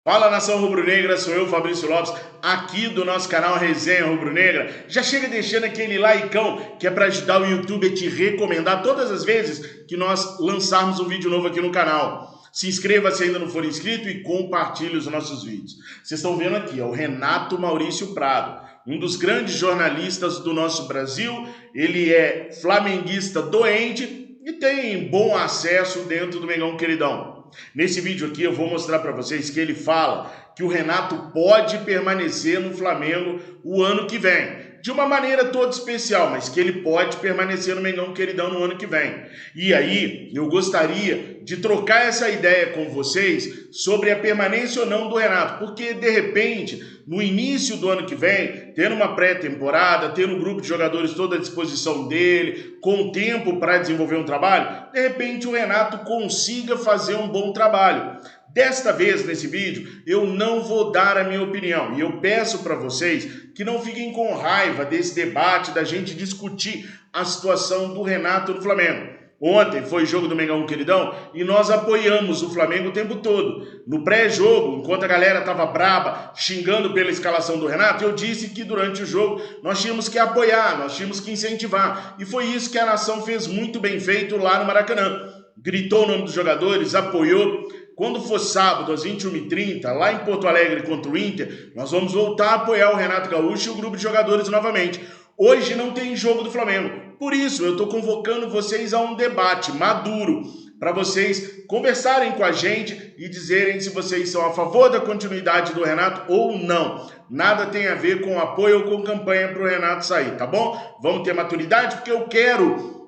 Fala, nação rubro-negra, sou eu, Fabrício Lopes, aqui do nosso canal Resenha Rubro-Negra. Já chega deixando aquele likeão que é para ajudar o YouTube a te recomendar todas as vezes que nós lançarmos um vídeo novo aqui no canal. Se inscreva se ainda não for inscrito e compartilhe os nossos vídeos. Vocês estão vendo aqui, ó, o Renato Maurício Prado, um dos grandes jornalistas do nosso Brasil. Ele é flamenguista doente e tem bom acesso dentro do Mengão Queridão. Nesse vídeo aqui eu vou mostrar para vocês que ele fala que o Renato pode permanecer no Flamengo o ano que vem. De uma maneira toda especial, mas que ele pode permanecer no Mengão Queridão no ano que vem. E aí, eu gostaria de trocar essa ideia com vocês sobre a permanência ou não do Renato, porque de repente, no início do ano que vem, tendo uma pré-temporada, tendo um grupo de jogadores todo à disposição dele, com tempo para desenvolver um trabalho, de repente o Renato consiga fazer um bom trabalho. Desta vez, nesse vídeo, eu não vou dar a minha opinião e eu peço para vocês que não fiquem com raiva desse debate, da gente discutir a situação do Renato no Flamengo. Ontem foi jogo do Mengão Queridão e nós apoiamos o Flamengo o tempo todo. No pré-jogo, enquanto a galera estava braba, xingando pela escalação do Renato, eu disse que durante o jogo nós tínhamos que apoiar, nós tínhamos que incentivar. E foi isso que a nação fez muito bem feito lá no Maracanã. Gritou o nome dos jogadores, apoiou. Quando for sábado, às 21h30, lá em Porto Alegre contra o Inter, nós vamos voltar a apoiar o Renato Gaúcho e o grupo de jogadores novamente. Hoje não tem jogo do Flamengo. Por isso, eu estou convocando vocês a um debate maduro, para vocês conversarem com a gente e dizerem se vocês são a favor da continuidade do Renato ou não. Nada tem a ver com apoio ou com campanha para o Renato sair, tá bom? Vamos ter maturidade, porque eu quero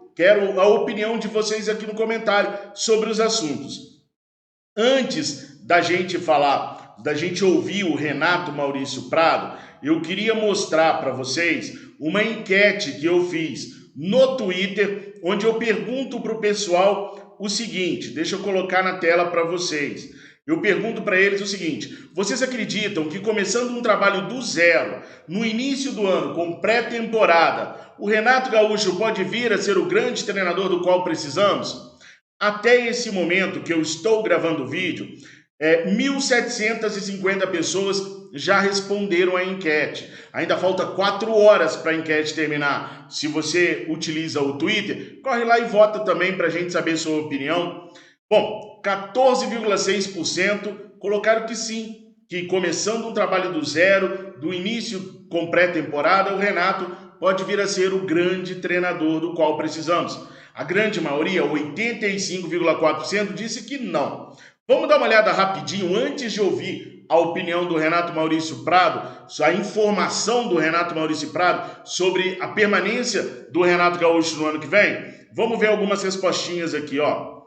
a opinião de vocês aqui no comentário sobre os assuntos. Antes da gente falar, da gente ouvir o Renato Maurício Prado, eu queria mostrar para vocês uma enquete que eu fiz no Twitter, onde eu pergunto para o pessoal o seguinte, deixa eu colocar na tela para vocês. Eu pergunto para eles o seguinte: vocês acreditam que começando um trabalho do zero, no início do ano, com pré-temporada, o Renato Gaúcho pode vir a ser o grande treinador do qual precisamos? Até esse momento que eu estou gravando o vídeo, 1.750 pessoas já responderam a enquete. Ainda falta 4 horas para a enquete terminar. Se você utiliza o Twitter, corre lá e vota também para a gente saber sua opinião. Bom, 14,6% colocaram que sim, que começando um trabalho do zero, do início com pré-temporada, o Renato pode vir a ser o grande treinador do qual precisamos. A grande maioria, 85,4%, disse que não. Vamos dar uma olhada rapidinho, antes de ouvir a opinião do Renato Maurício Prado, a informação do Renato Maurício Prado sobre a permanência do Renato Gaúcho no ano que vem. Vamos ver algumas respostinhas aqui, ó.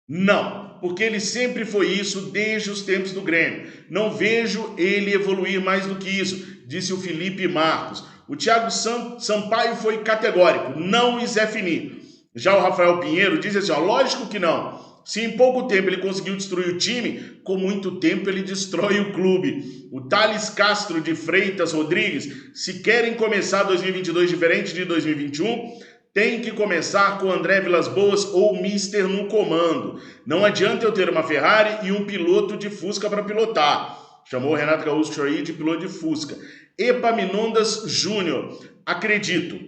Não, porque ele sempre foi isso desde os tempos do Grêmio. Não vejo ele evoluir mais do que isso, disse o Felipe Marcos. O Thiago Sampaio foi categórico, não o Zé Fini. Já o Rafael Pinheiro diz assim, ó, lógico que não. Se em pouco tempo ele conseguiu destruir o time, com muito tempo ele destrói o clube. O Thales Castro de Freitas Rodrigues, se querem começar 2022 diferente de 2021, tem que começar com André Vilas Boas ou Mister no comando. Não adianta eu ter uma Ferrari e um piloto de Fusca para pilotar. Chamou o Renato Gaúcho aí de piloto de Fusca. Epaminondas Júnior, acredito.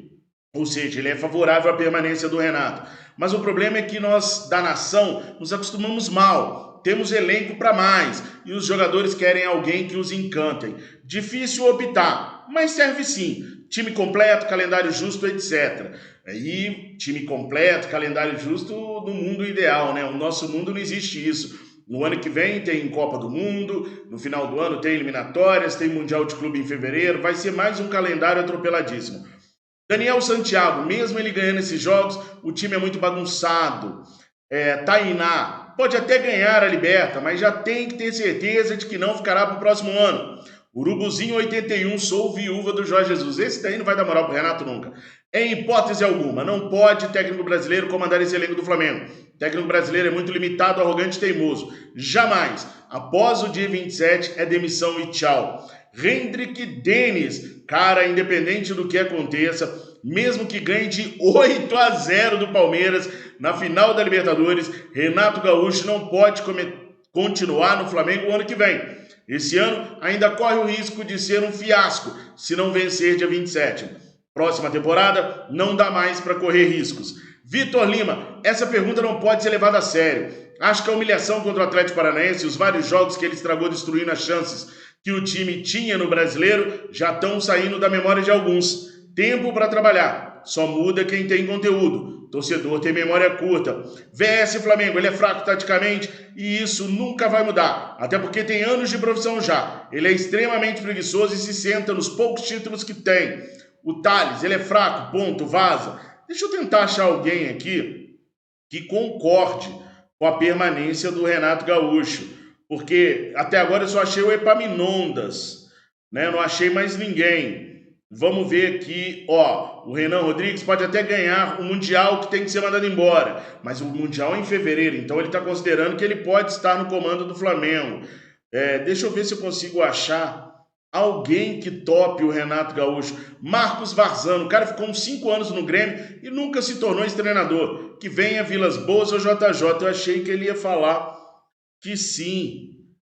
Ou seja, ele é favorável à permanência do Renato. Mas o problema é que nós, da nação, nos acostumamos mal. Temos elenco para mais. E os jogadores querem alguém que os encantem. Difícil optar, mas serve sim. Time completo, calendário justo, etc. Aí, time completo, calendário justo no mundo ideal, né? O nosso mundo não existe isso. No ano que vem tem Copa do Mundo, no final do ano tem eliminatórias, tem Mundial de Clube em fevereiro, vai ser mais um calendário atropeladíssimo. Daniel Santiago, mesmo ele ganhando esses jogos, o time é muito bagunçado. Tainá, pode até ganhar a Liberta, mas já tem que ter certeza de que não ficará para o próximo ano. Urubuzinho 81, sou viúva do Jorge Jesus. Esse daí não vai dar moral pro Renato nunca. Em hipótese alguma, não pode técnico brasileiro comandar esse elenco do Flamengo. O técnico brasileiro é muito limitado, arrogante e teimoso. Jamais. Após o dia 27 é demissão e tchau. Hendrick Denis, cara, independente do que aconteça, mesmo que ganhe de 8-0 do Palmeiras na final da Libertadores, Renato Gaúcho não pode continuar no Flamengo o ano que vem. Esse ano ainda corre o risco de ser um fiasco se não vencer dia 27. Próxima temporada não dá mais para correr riscos. Vitor Lima, essa pergunta não pode ser levada a sério. Acho que a humilhação contra o Atlético Paranaense e os vários jogos que ele estragou destruindo as chances que o time tinha no Brasileiro já estão saindo da memória de alguns. Tempo para trabalhar, só muda quem tem conteúdo. Torcedor tem memória curta. VS Flamengo, ele é fraco taticamente e isso nunca vai mudar, até porque tem anos de profissão já. Ele é extremamente preguiçoso e se senta nos poucos títulos que tem. O Thales, ele é fraco, ponto, vaza. Deixa eu tentar achar alguém aqui que concorde com a permanência do Renato Gaúcho, porque até agora eu só achei o Epaminondas, né? Eu não achei mais ninguém. Vamos ver aqui, ó, o Renan Rodrigues pode até ganhar o Mundial que tem que ser mandado embora, mas o Mundial é em fevereiro, então ele está considerando que ele pode estar no comando do Flamengo. Deixa eu ver se eu consigo achar alguém que tope o Renato Gaúcho. Marcos Varzano, o cara ficou uns 5 anos no Grêmio e nunca se tornou esse treinador. Que venha Vilas Boas ou JJ, eu achei que ele ia falar que sim,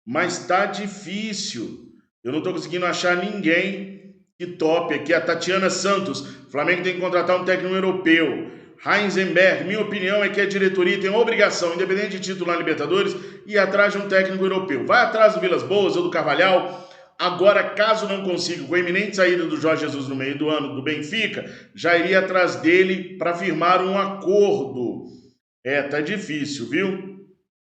mas tá difícil. Eu não estou conseguindo achar ninguém que tope aqui. A Tatiana Santos, Flamengo tem que contratar um técnico europeu. Heisenberg, minha opinião é que a diretoria tem a obrigação, independente de título na Libertadores, ir atrás de um técnico europeu. Vai atrás do Vilas Boas ou do Carvalhal. Agora, caso não consiga, com a iminente saída do Jorge Jesus no meio do ano do Benfica, já iria atrás dele para firmar um acordo. Tá difícil, viu?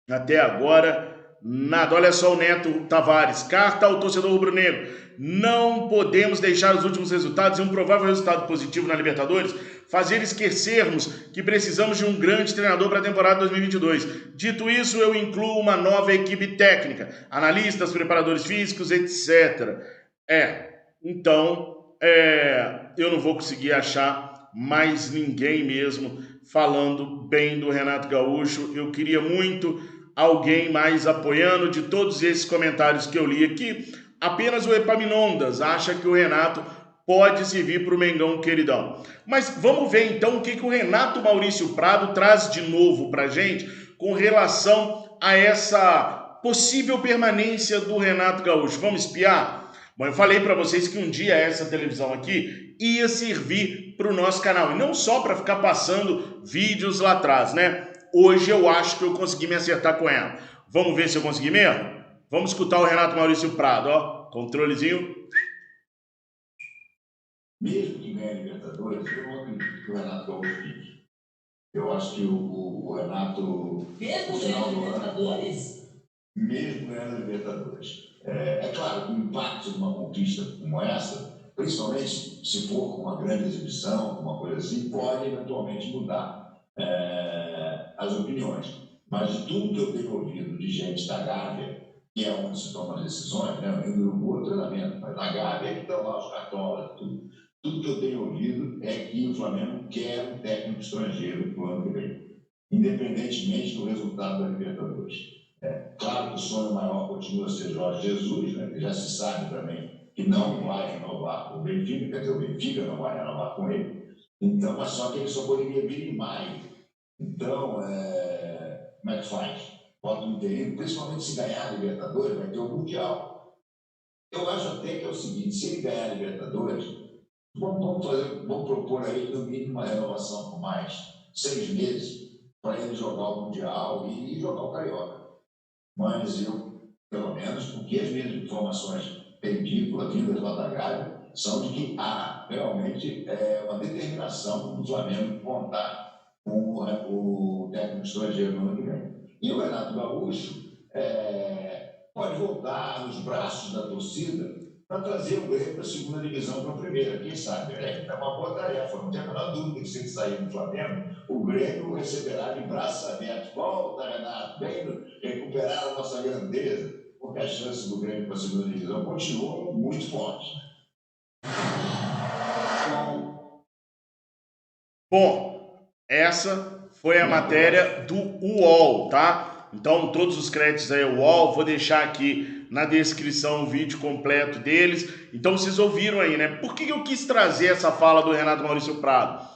Até agora, nada. Olha só o Neto Tavares. Carta ao torcedor rubro-negro. Não podemos deixar os últimos resultados e um provável resultado positivo na Libertadores fazer esquecermos que precisamos de um grande treinador para a temporada 2022. Dito isso, eu incluo uma nova equipe técnica, analistas, preparadores físicos, etc. Então, eu não vou conseguir achar mais ninguém mesmo falando bem do Renato Gaúcho. Eu queria muito alguém mais apoiando. De todos esses comentários que eu li aqui, apenas o Epaminondas acha que o Renato pode servir para o Mengão queridão. Mas vamos ver então o que o Renato Maurício Prado traz de novo para a gente com relação a essa possível permanência do Renato Gaúcho. Vamos espiar? Bom, eu falei para vocês que um dia essa televisão aqui ia servir para o nosso canal. E não só para ficar passando vídeos lá atrás, né? Hoje eu acho que eu consegui me acertar com ela. Vamos ver se eu consegui mesmo? Vamos escutar o Renato Maurício Prado, ó. Controlezinho. Mesmo que ganhe a Libertadores, eu não acredito que o Renato Gaúcho fique. Eu acho que o Renato, mesmo no final do Libertadores, mesmo ganhando a Libertadores. É claro que o impacto de uma conquista como essa, principalmente se for com uma grande exibição, uma coisa assim, pode eventualmente mudar as opiniões. Mas de tudo que eu tenho ouvido de gente da Gávea, que é onde se tomam as decisões, né? Eu não vou treinamento, mas na Gávea é que estão lá os cartolas, tudo. Tudo que eu tenho ouvido é que o Flamengo quer um técnico estrangeiro para o ano que vem, independentemente do resultado da Libertadores. Claro que o sonho maior continua a ser Jorge Jesus, né? Que já se sabe também que não vai renovar com o Benfica, quer dizer, o Benfica não vai renovar com ele. Então, mas só que ele só poderia vir em maio. Então, como é que faz? Bota um interino, principalmente se ganhar a Libertadores, vai ter o Mundial. Eu acho até que é o seguinte, se ele ganhar a Libertadores, vamos propor a ele no mínimo uma renovação por mais 6 meses para ele jogar o Mundial e jogar o Carioca. Mas eu, pelo menos, porque as minhas informações ridículas vindas lá da Gávea são de que há realmente uma determinação do Flamengo contar com o técnico estrangeiro no ano que vem. E o Renato Gaúcho pode voltar nos braços da torcida para trazer o Grêmio para a segunda divisão para a primeira. Quem sabe? É uma boa tarefa. Não tem a menor dúvida que se ele sair do Flamengo, o Grêmio receberá de braços abertos. Volta, Renato, vem recuperar a nossa grandeza, porque as chances do Grêmio para a segunda divisão continuam muito fortes. Bom, essa foi a matéria do UOL, tá? Então, todos os créditos aí, UOL, vou deixar aqui na descrição o vídeo completo deles. Então, vocês ouviram aí, né? Por que eu quis trazer essa fala do Renato Maurício Prado?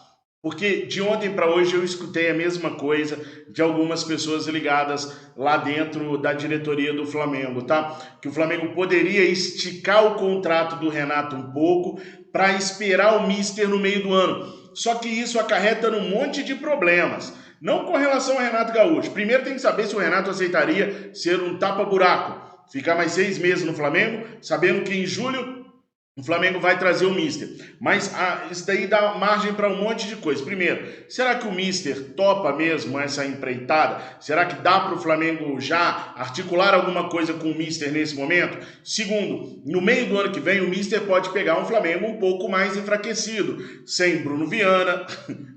Porque de ontem para hoje eu escutei a mesma coisa de algumas pessoas ligadas lá dentro da diretoria do Flamengo, tá? Que o Flamengo poderia esticar o contrato do Renato um pouco para esperar o Mister no meio do ano. Só que isso acarreta num monte de problemas. Não com relação ao Renato Gaúcho. Primeiro tem que saber se o Renato aceitaria ser um tapa-buraco. Ficar mais 6 meses no Flamengo, sabendo que em julho o Flamengo vai trazer o Mister. Mas isso daí dá margem para um monte de coisa. Primeiro, será que o Mister topa mesmo essa empreitada? Será que dá para o Flamengo já articular alguma coisa com o Mister nesse momento? Segundo, no meio do ano que vem, o Mister pode pegar um Flamengo um pouco mais enfraquecido. Sem Bruno Viana,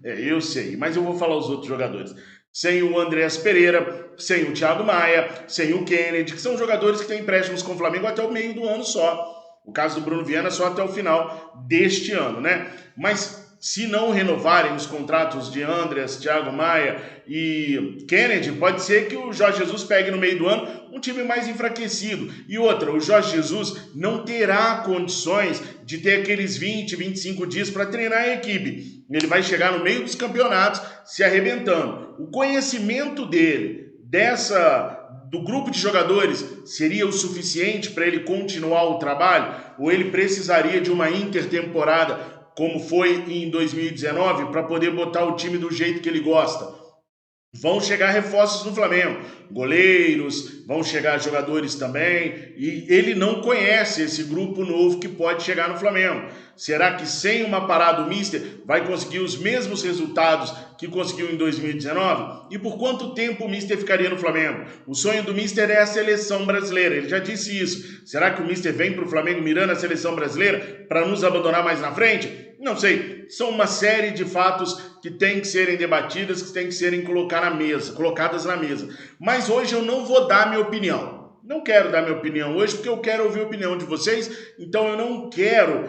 eu sei, mas eu vou falar os outros jogadores. Sem o Andreas Pereira, sem o Thiago Maia, sem o Kennedy, que são jogadores que têm empréstimos com o Flamengo até o meio do ano só. O caso do Bruno Viana só até o final deste ano, né? Mas se não renovarem os contratos de Andreas, Thiago Maia e Kennedy, pode ser que o Jorge Jesus pegue no meio do ano um time mais enfraquecido. E outra, o Jorge Jesus não terá condições de ter aqueles 20, 25 dias para treinar a equipe. Ele vai chegar no meio dos campeonatos se arrebentando. O conhecimento dele do grupo de jogadores seria o suficiente para ele continuar o trabalho? Ou ele precisaria de uma intertemporada, como foi em 2019, para poder botar o time do jeito que ele gosta? Vão chegar reforços no Flamengo, goleiros, vão chegar jogadores também, e ele não conhece esse grupo novo que pode chegar no Flamengo. Será que sem uma parada o Mister vai conseguir os mesmos resultados que conseguiu em 2019? E por quanto tempo o Mister ficaria no Flamengo? O sonho do Mister é a seleção brasileira, ele já disse isso. Será que o Mister vem para o Flamengo mirando a seleção brasileira para nos abandonar mais na frente? Não sei, são uma série de fatos que têm que serem debatidas, que têm que serem colocadas na mesa. Mas hoje eu não vou dar minha opinião. Não quero dar minha opinião hoje porque eu quero ouvir a opinião de vocês, então eu não quero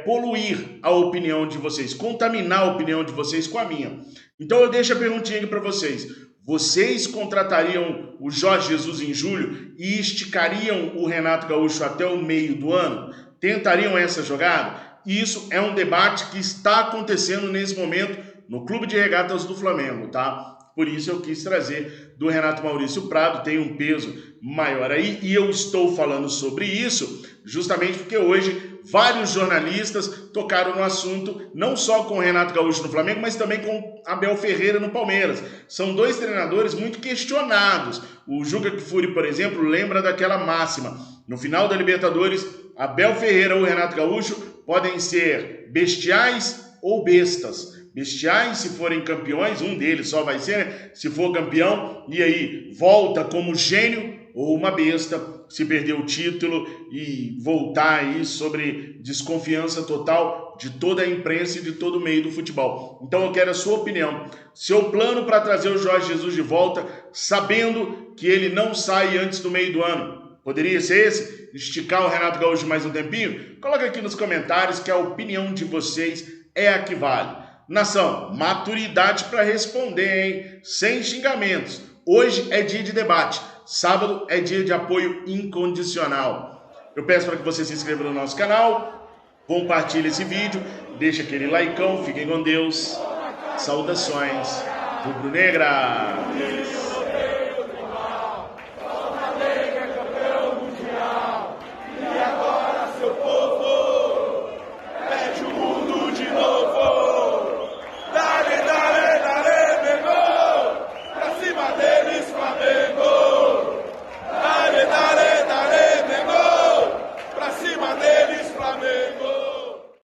poluir a opinião de vocês, contaminar a opinião de vocês com a minha. Então eu deixo a perguntinha aqui para vocês. Vocês contratariam o Jorge Jesus em julho e esticariam o Renato Gaúcho até o meio do ano? Tentariam essa jogada? Isso é um debate que está acontecendo nesse momento no Clube de Regatas do Flamengo, tá? Por isso eu quis trazer do Renato Maurício Prado, tem um peso maior aí, e eu estou falando sobre isso justamente porque hoje vários jornalistas tocaram no assunto, não só com o Renato Gaúcho no Flamengo, mas também com Abel Ferreira no Palmeiras. São dois treinadores muito questionados. O Juca Kfouri, por exemplo, lembra daquela máxima. No final da Libertadores, Abel Ferreira ou Renato Gaúcho podem ser bestiais ou bestas. Bestiais se forem campeões, um deles só vai ser, né? Se for campeão, e aí volta como gênio, ou uma besta se perder o título e voltar aí sobre desconfiança total de toda a imprensa e de todo o meio do futebol. Então eu quero a sua opinião. Seu plano para trazer o Jorge Jesus de volta, sabendo que ele não sai antes do meio do ano, poderia ser esse? Esticar o Renato Gaúcho mais um tempinho? Coloca aqui nos comentários que a opinião de vocês é a que vale. Nação, maturidade para responder, hein? Sem xingamentos. Hoje é dia de debate. Sábado é dia de apoio incondicional. Eu peço para que você se inscreva no nosso canal, compartilhe esse vídeo, deixa aquele likeão, fiquem com Deus. Saudações rubro-negras.